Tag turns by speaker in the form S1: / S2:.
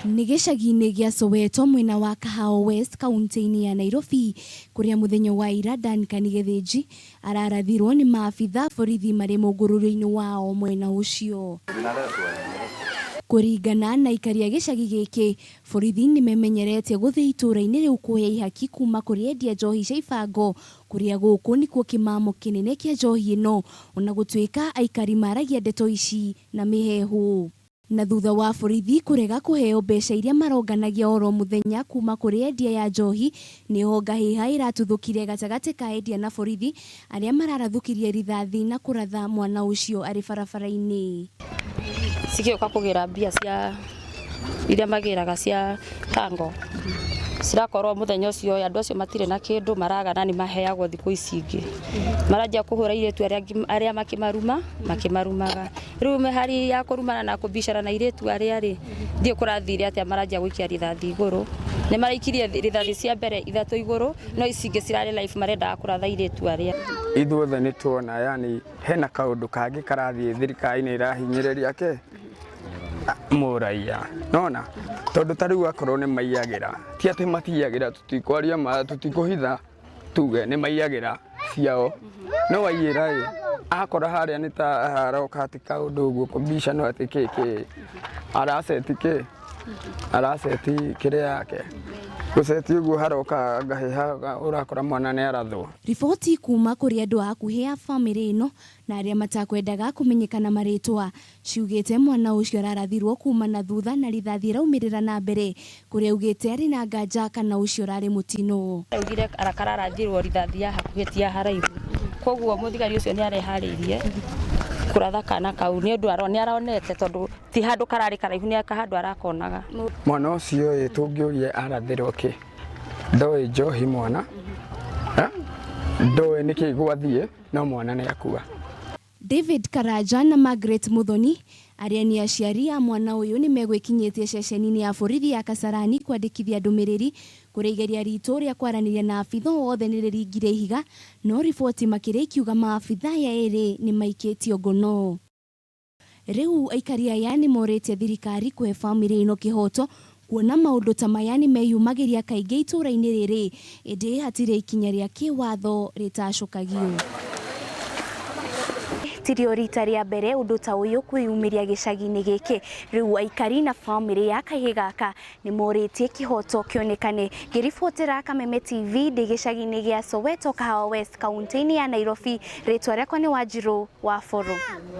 S1: Nĩ gĩcagi-inĩ gĩa Soweto mwena wa Kahao West kaunti-inĩ ya Nairobi kuria muthenya wa ira Duncan Githinji ararathirwo nĩ maabitha borithi marĩ mũngũrũro-inĩ wao mwena ũcio. Kũringana na ikaria gĩcagi gĩkĩ, borithi nĩ memenyeretie gũthiĩ itũra-inĩ rĩu kuoya ihaki kuma kũrĩ endia njohi cia ibango, kuria gũkũ nĩkuo kĩmamo kĩnene kĩa njohi ĩno, ona gũtuĩka aikari maragia ndeto ici na mĩhehu. Na thutha wa borithi kũrega kũheo mbeca iria maronganagia oro muthenya kuma kũrĩ endia ya njohi, nĩho ngahĩha iratuthũkire gatagatĩ ka endia na borithi arĩa mararathũkirie rithathi na kũratha mwana ũcio arĩ barabara-inĩ.
S2: Sigĩũka kũgĩra mbia cia iria magĩraga cia tango cirakorwo muthenya ũcio andũ acio matirĩ na kĩndũ maragana nĩ maheagwo thikũ ici ingĩ, maranjia kũhũra iretu arĩa makimarumaga rĩu mehari ya kũrumana na kũbicana na iretu arĩa thiĩ kũrathire atĩa maranjia gũikia rithathi igũrũ, nĩ maraikirie rithathi cia mbere ithatũ igũrũ, no ici ingĩ cirarĩ life marendaga kũratha iretu arĩa.
S3: Ithuothe nĩ tuona yani hena kaũndũ kangĩ karathiĩ thirikari-inĩ ĩrahinyĩrĩria mũraiya, nona tondũ ta rĩu akorwo nĩ maiyagĩra, ti atĩ matiyagĩra, tutikwaria ma tutikũhitha tuge nĩ maiyagĩra ciao, no waiyĩra akora harĩa nĩ ta haroka ati kaũndũ ũguo kũbicana atĩ kĩkĩ araceti kĩrĩa yake gũceti ũguo haroka ngahĩha ũrakora mwana nĩ arathwo.
S1: Riboti kuma kũrĩ andũ hakuhĩ a bamĩrĩ ĩno na arĩa matakwendaga kũmenyekana marĩtwa ciugĩte mwana ũcio ararathirwo kuma na thutha na rithathi raumĩrĩra na mbere, kũrĩa augĩte arĩ na nganja kana ũcio ũrarĩ mũtino.
S2: Augire arathirwo rithathi ya hakuhĩ ti ya haraihu, koguo mũthigari ũcio nĩ areharĩirie kũratha kana kau nĩ ũndũ nĩ aronete tondũ ti handũ kararĩ karaihu nĩ akahandũ arakonaga.
S3: Mwana ũcio tũngĩũria arathirwo kĩ, ndoĩ njohi mwana, ndoĩ nĩkĩ gwathiĩ, no mwana nĩ akua.
S1: David Karaja na Margaret Muthoni arĩa nĩ aciari a mwana ũyũ nĩ megwĩkinyĩtie ceceni-inĩ ya borithi ya Kasarani kwandĩkithia ndũmĩrĩri kũrĩa igeria ritũ rĩa kwaranĩria na abitha othe nĩ rĩringire ihiga, no riboti makĩria ikiuga maabitha aya erĩ nĩ maikĩtio ngono. Rĩu aikari aya nĩ morĩtie thirikari kũhe bamĩrĩ ĩno kĩhoto, kuona maũndũ ta maya nĩ meyumagĩria kaingĩ itũra-inĩ rĩrĩ, ĩndĩ hatirĩ ikinya rĩa kĩwatho rĩtacũkagio. Tirio rita rĩa mbere ũndũ ta ũyũ kwĩyumĩria gĩcagi-inĩ gĩkĩ, rĩu aikari na bamĩrĩ ya kahĩĩ gaka nĩ morĩtie kĩhoto kĩonekane. Ngĩribotera Kameme TV ndĩ gĩcagi-inĩ gĩa Soweto, Kahao West, kaunti-inĩ ya Nairobi, rĩtwa rĩakwa nĩ Wanjirũ wa Boro.